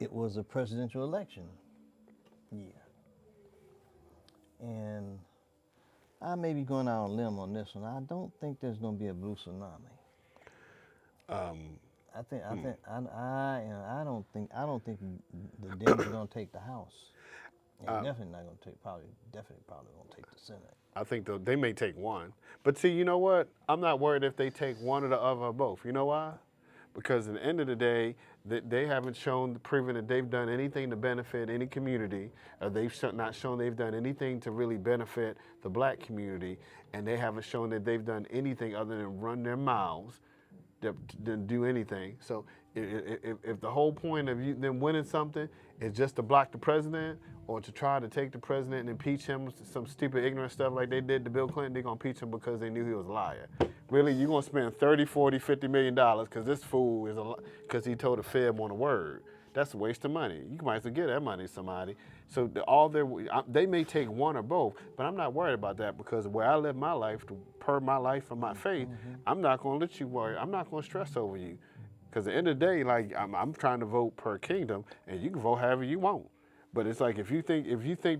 [SPEAKER 1] it was a presidential election year. And I may be going out on a limb on this one. I don't think there's going to be a blue tsunami. I don't think the Dems are going to take the House. And definitely not going to take, probably going to take the Senate.
[SPEAKER 2] I think they may take one. But see, you know what? I'm not worried if they take one or the other or both. You know why? Because at the end of the day, they haven't proven that they've done anything to benefit any community, or they've not shown they've done anything to really benefit the black community, and they haven't shown that they've done anything other than run their mouths, than do anything. So if the whole point of them winning something is just to block the president, or to try to take the president and impeach him, some stupid ignorant stuff like they did to Bill Clinton, they're going to impeach him because they knew he was a liar. Really, you're going to spend $30, $40, $50 million because this fool is because he told a Fed on a word. That's a waste of money. You might as well give that money to somebody. So they may take one or both, but I'm not worried about that because where I live my life, per my life and my faith, I'm not going to let you worry. I'm not going to stress over you. Because at the end of the day, like I'm trying to vote per kingdom, and you can vote however you want. But it's like if you think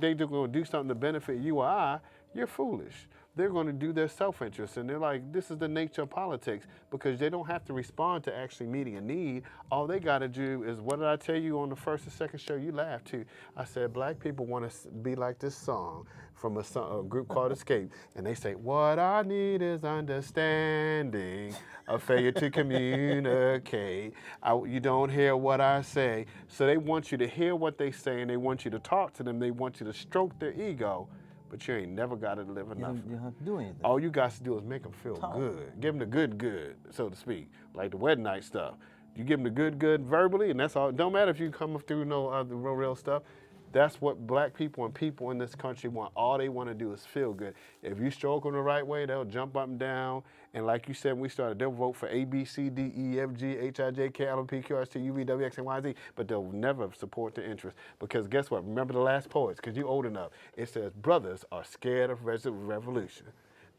[SPEAKER 2] they're going to do something to benefit you or I, you're foolish. They're going to do their self-interest, and they're like, this is the nature of politics, because they don't have to respond to actually meeting a need. All they got to do is, what did I tell you on the first and second show? You laughed too. I said, black people want to be like this song from a group called Escape, and they say, what I need is understanding, a failure to communicate. You don't hear what I say. So they want you to hear what they say, and they want you to talk to them. They want you to stroke their ego. But you ain't never got to deliver nothing.
[SPEAKER 1] You don't have to do anything.
[SPEAKER 2] All you got to do is make them feel good. Give them the good, so to speak, like the wedding night stuff. You give them the good verbally, and that's all. It don't matter if you come through no other real stuff. That's what black people and people in this country want. All they want to do is feel good. If you stroke them the right way, they'll jump up and down. And like you said when we started, they'll vote for A, B, C, D, E, F, G, H, I, J, K, L, M, P, Q, R, S, T, U, V, W, X, and Y, Z. But they'll never support the interest. Because guess what? Remember the last poets, because you're old enough. It says, brothers are scared of revolution.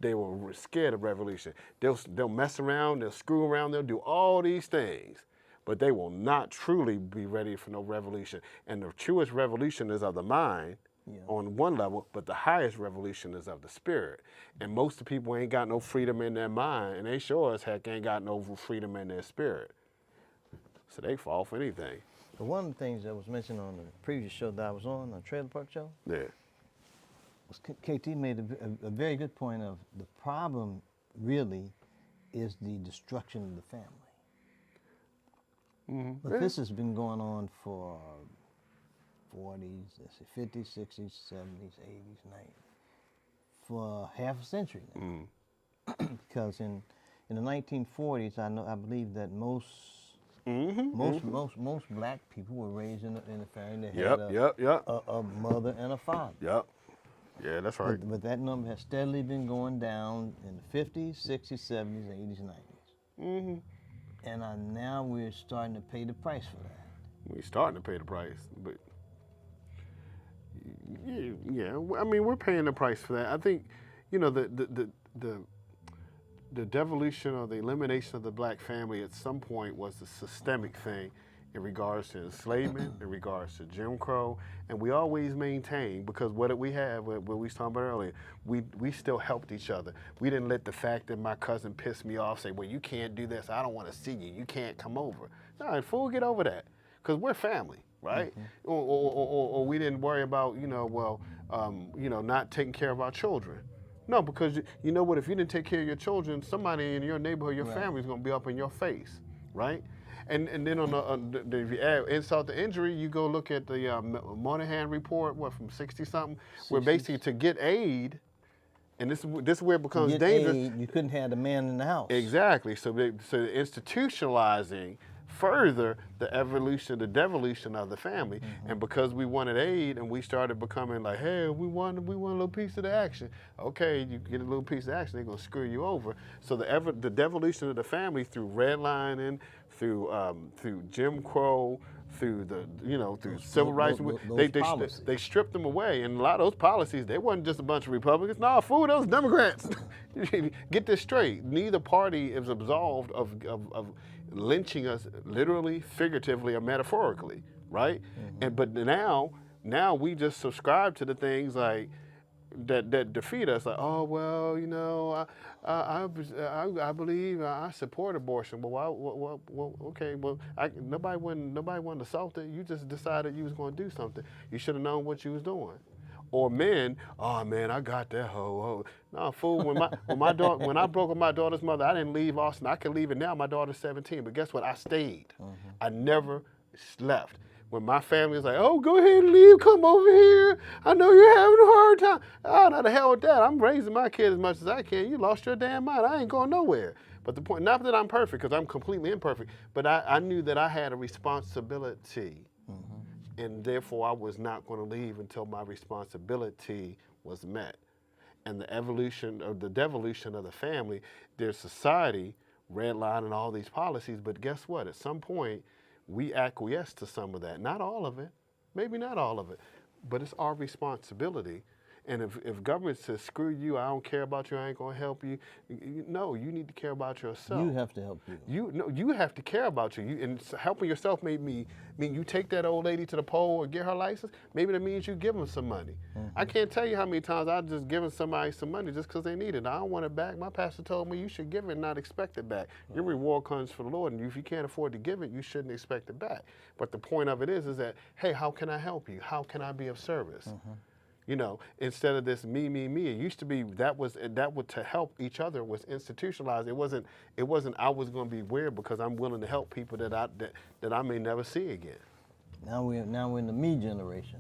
[SPEAKER 2] They were scared of revolution. They'll mess around, they'll screw around, they'll do all these things. But they will not truly be ready for no revolution. And the truest revolution is of the mind on one level, but the highest revolution is of the spirit. And most of the people ain't got no freedom in their mind, and they sure as heck ain't got no freedom in their spirit. So they fall for anything.
[SPEAKER 1] But one of the things that was mentioned on the previous show that I was on, the Trailer Park Show, was KT made a very good point of the problem really is the destruction of the family. But this has been going on for 40s, 50s, 60s, 70s, 80s, 90s, for half a century now. Because in the 1940s, I believe that most black people were raised in a family that had a mother and a father.
[SPEAKER 2] Yeah, that's right.
[SPEAKER 1] But that number has steadily been going down in the 50s, 60s, 70s, 80s, 90s. And now we're starting to pay the price for that.
[SPEAKER 2] We're starting to pay the price, but yeah. I mean, we're paying the price for that. I think, you know, the devolution or the elimination of the black family at some point was a systemic thing in regards to enslavement, in regards to Jim Crow, and we always maintain, because what did we have, what we was talking about earlier, we still helped each other. We didn't let the fact that my cousin pissed me off say, well, you can't do this, I don't want to see you, you can't come over. No, fool, get over that, because we're family. right? Or we didn't worry about, not taking care of our children. No, because you know what? If you didn't take care of your children, somebody in your neighborhood, your family is going to be up in your face, right? And then if you add insult to injury, you go look at the Moynihan report, from 60-something, where basically to get aid, and this is where it becomes dangerous.
[SPEAKER 1] Aid, you couldn't have the man in the house.
[SPEAKER 2] Exactly. So institutionalizing further the devolution of the family. And because we wanted aid and we started becoming like, hey, we want a little piece of the action. Okay, you get a little piece of action, they're gonna screw you over. So the devolution of the family through redlining, through Jim Crow, through civil rights, they stripped them away. And a lot of those policies, they wasn't just a bunch of Republicans. No, fool, those Democrats. Get this straight. Neither party is absolved of lynching us literally, figuratively, or metaphorically, right? But now we just subscribe to the things like that defeat us. Like, oh well, I believe I support abortion. Well, okay. Well, nobody wouldn't assault it. You just decided you was going to do something. You should have known what you was doing. Or men, oh man, I got that hoe. No, fool. When I broke up my daughter's mother, I didn't leave Austin. I could leave it now. My daughter's 17, but guess what? I stayed. I never left. When my family was like, oh, go ahead and leave, come over here. I know you're having a hard time. Oh, no, the hell with that. I'm raising my kid as much as I can. You lost your damn mind. I ain't going nowhere. But the point, not that I'm perfect, because I'm completely imperfect, but I knew that I had a responsibility. And therefore, I was not going to leave until my responsibility was met. And the devolution of the family, there's society redlining all these policies, but guess what? At some point, we acquiesce to some of that. Not all of it, maybe not all of it, but it's our responsibility. And if government says, screw you, I don't care about you, I ain't gonna help you, no, you need to care about yourself.
[SPEAKER 1] You have to help you.
[SPEAKER 2] You have to care about you. And helping yourself may mean you take that old lady to the poll or get her license, maybe that means you give them some money. I can't tell you how many times I've just given somebody some money just because they need it. I don't want it back. My pastor told me you should give it and not expect it back. Your reward comes from the Lord, and if you can't afford to give it, you shouldn't expect it back. But the point of it is that, hey, how can I help you? How can I be of service? Instead of this me, it used to be that would to help each other was institutionalized. It wasn't I was going to be weird because I'm willing to help people that I may never see again.
[SPEAKER 1] Now we're in the me generation.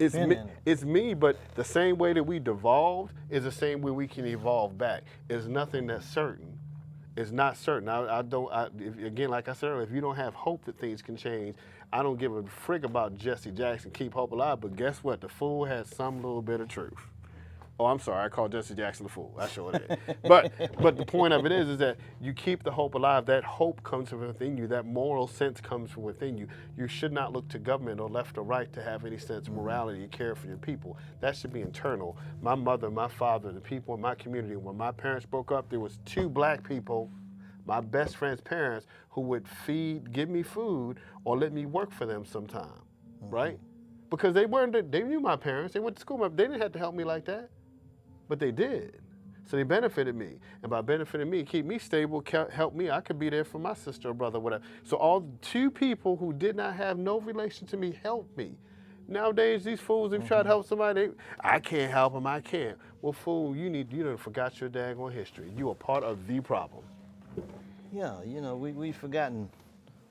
[SPEAKER 2] It's me, but the same way that we devolved is the same way we can evolve back. There's nothing that's certain. It's not certain. Again, like I said earlier, if you don't have hope that things can change, I don't give a frig about Jesse Jackson, keep hope alive, but guess what? The fool has some little bit of truth. Oh, I'm sorry, I called Jesse Jackson the fool. I sure did. But the point of it is that you keep the hope alive. That hope comes from within you. That moral sense comes from within you. You should not look to government or left or right to have any sense of morality and care for your people. That should be internal. My mother, my father, the people in my community, when my parents broke up, there was 2 black people, my best friend's parents, who would give me food or let me work for them sometime, right? Because they knew my parents, they went to school, they didn't have to help me like that, but they did. So they benefited me, and by benefiting me, keep me stable, help me, I could be there for my sister or brother, whatever. So all 2 people who did not have no relation to me helped me. Nowadays, these fools, if you try to help somebody, I can't help them, I can't. Well, fool, you done forgot your daggone history. You are part of the problem.
[SPEAKER 1] Yeah, we've forgotten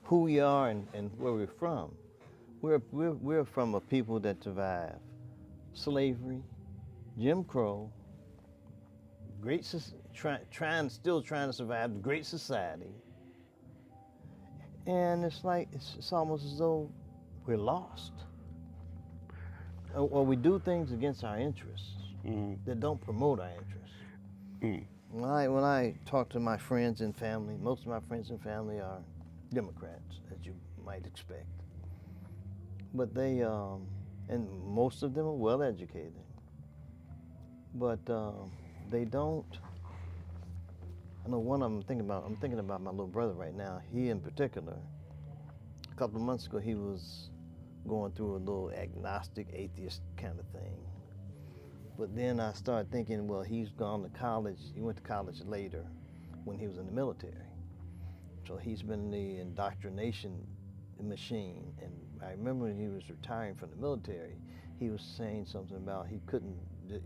[SPEAKER 1] who we are and where we're from. We're from a people that survived slavery, Jim Crow, still trying to survive the Great Society, and it's like it's almost as though we're lost, or we do things against our interests that don't promote our interests. When I talk to my friends and family, most of my friends and family are Democrats, as you might expect. But they, and most of them are well educated, but they don't. I know one of them I'm thinking about my little brother right now. He in particular, a couple of months ago, he was going through a little agnostic, atheist kind of thing. But then I started thinking, well, he's gone to college. He went to college later when he was in the military. So he's been in the indoctrination machine, and I remember when he was retiring from the military, he was saying something about he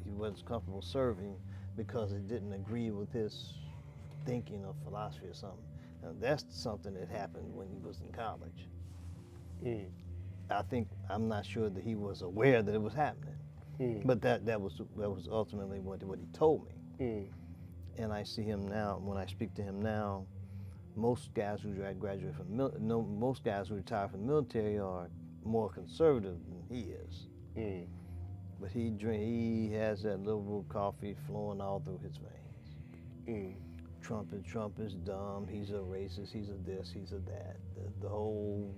[SPEAKER 1] wasn't comfortable serving because it didn't agree with his thinking or philosophy or something. Now, that's something that happened when he was in college. I'm not sure that he was aware that it was happening, but that was ultimately what he told me. And I see him now. When I speak to him now, most guys who graduate from most guys who retire from the military are more conservative than he is. But he has that liberal coffee flowing all through his veins. Trump is dumb. He's a racist. He's a this. He's a that. The whole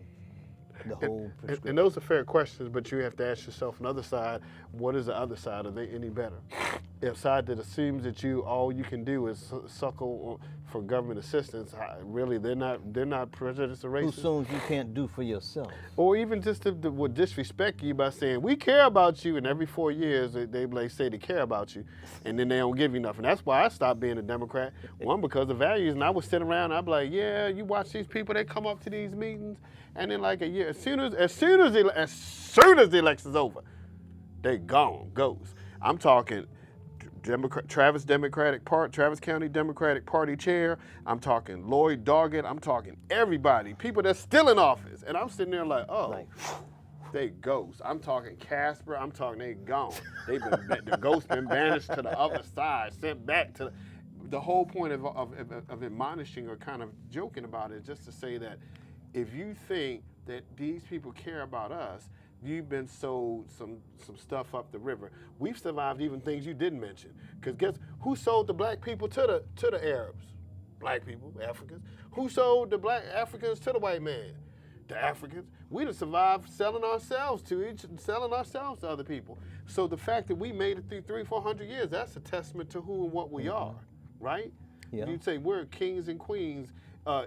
[SPEAKER 1] prescription.
[SPEAKER 2] And those are fair questions, but you have to ask yourself another side. What is the other side? Are they any better? A side that assumes that all you can do is suckle for government assistance, really they're not prejudiced or racist.
[SPEAKER 1] Who assumes you can't do for yourself?
[SPEAKER 2] Or even just would disrespect you by saying, we care about you, and every 4 years they say they care about you, and then they don't give you nothing. That's why I stopped being a Democrat. One, because of values, and I would sit around, I'd be like, yeah, you watch these people, they come up to these meetings, and then like a year, as soon as the election's over, they goes. I'm talking Travis County Democratic Party chair. I'm talking Lloyd Doggett. I'm talking everybody, people that's still in office. And I'm sitting there like, they ghosts. I'm talking Casper. I'm talking they gone. The ghost been banished to the other side, sent back to the whole point of admonishing or kind of joking about it is just to say that if you think that these people care about us, you've been sold some stuff up the river. We've survived even things you didn't mention. Because guess who sold the black people to the Arabs? Black people, Africans. Who sold the black Africans to the white man? The Africans. We'd have survived selling ourselves to other people. So the fact that we made it through 300-400 years, that's a testament to who and what we are, right?
[SPEAKER 1] Yeah.
[SPEAKER 2] You'd say we're kings and queens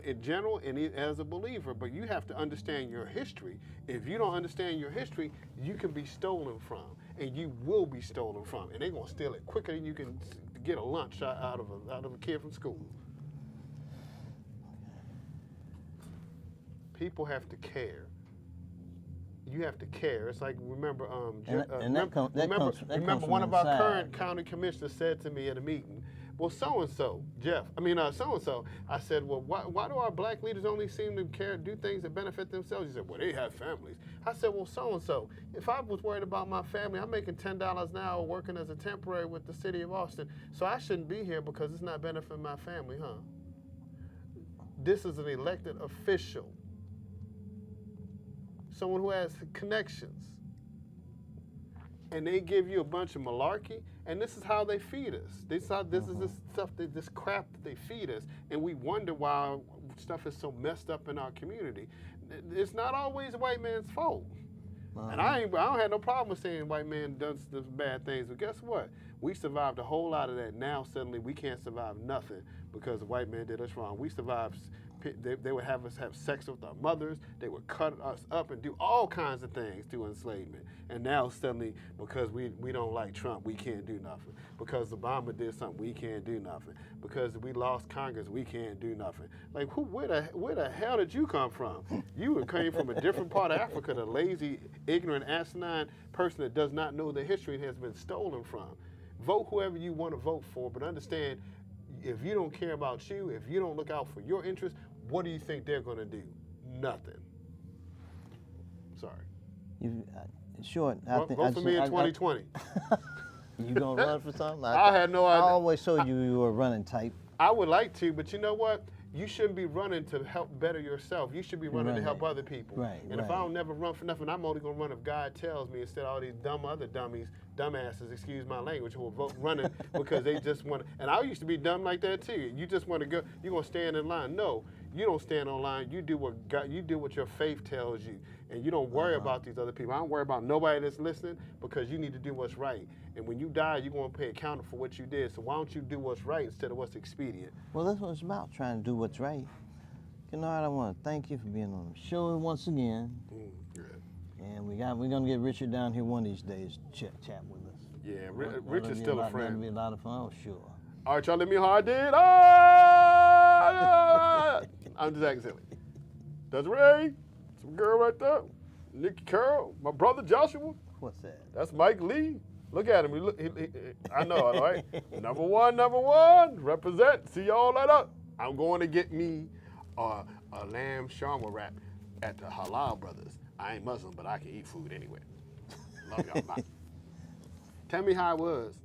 [SPEAKER 2] in general and as a believer, but you have to understand your history. If you don't understand your history, you can be stolen from, and you will be stolen from, and they're gonna steal it quicker than you can get a lunch out of a kid from school. People have to care. You have to care. It's like remember one of our current county commissioners said to me at a meeting, well, so-and-so, so-and-so. I said, well, why do our black leaders only seem to do things that benefit themselves? He said, well, they have families. I said, well, so-and-so, if I was worried about my family, I'm making $10 an hour working as a temporary with the city of Austin, so I shouldn't be here because it's not benefiting my family, huh? This is an elected official, someone who has connections, and they give you a bunch of malarkey. And this is how they feed us. This is the stuff, this crap that they feed us, and we wonder why stuff is so messed up in our community. It's not always a white man's fault. And I don't have no problem with saying white man does bad things, but guess what? We survived a whole lot of that. Now suddenly we can't survive nothing because the white man did us wrong. We survived. They would have us have sex with our mothers. They would cut us up and do all kinds of things through enslavement. And now suddenly, because we don't like Trump, we can't do nothing. Because Obama did something, we can't do nothing. Because we lost Congress, we can't do nothing. Like, where the hell did you come from? You came from a different part of Africa, the lazy, ignorant, asinine person that does not know the history and has been stolen from. Vote whoever you want to vote for, but understand, if you don't care about you, if you don't look out for your interests, what do you think they're going to do? Nothing. Sorry.
[SPEAKER 1] Vote
[SPEAKER 2] for me in 2020.
[SPEAKER 1] You going to run for something?
[SPEAKER 2] I had no idea.
[SPEAKER 1] I always told you were a running type.
[SPEAKER 2] I would like to, but you know what? You shouldn't be running to help better yourself. You should be running to help other people.
[SPEAKER 1] Right.
[SPEAKER 2] And if I don't never run for nothing, I'm only going to run if God tells me, instead of all these dumbasses, excuse my language, who are running because they just want to. And I used to be dumb like that too. You just want to go, you're going to stand in line. No, you don't stand in line. You do what your faith tells you. And you don't worry about these other people. I don't worry about nobody that's listening, because you need to do what's right. And when you die, you're going to pay account for what you did. So why don't you do what's right instead of what's expedient?
[SPEAKER 1] Well, that's what it's about, trying to do what's right. Kennard, I want to thank you for being on the show once again.
[SPEAKER 2] Good.
[SPEAKER 1] And we're going to get Richard down here one of these days to chat with us.
[SPEAKER 2] Yeah, Richard's still a friend.
[SPEAKER 1] That'll be a lot of fun, oh, sure.
[SPEAKER 2] All right, y'all, let me know how I did. I'm just acting silly. That's Ray. Some girl right there. Nicky Curl, my brother Joshua.
[SPEAKER 1] What's that?
[SPEAKER 2] That's Mike Lee. Look at him. I know, right? Number one. Represent. See y'all later. I'm going to get me a lamb shawarma wrap at the Halal Brothers. I ain't Muslim, but I can eat food anyway. Love y'all. Bye. Tell me how it was.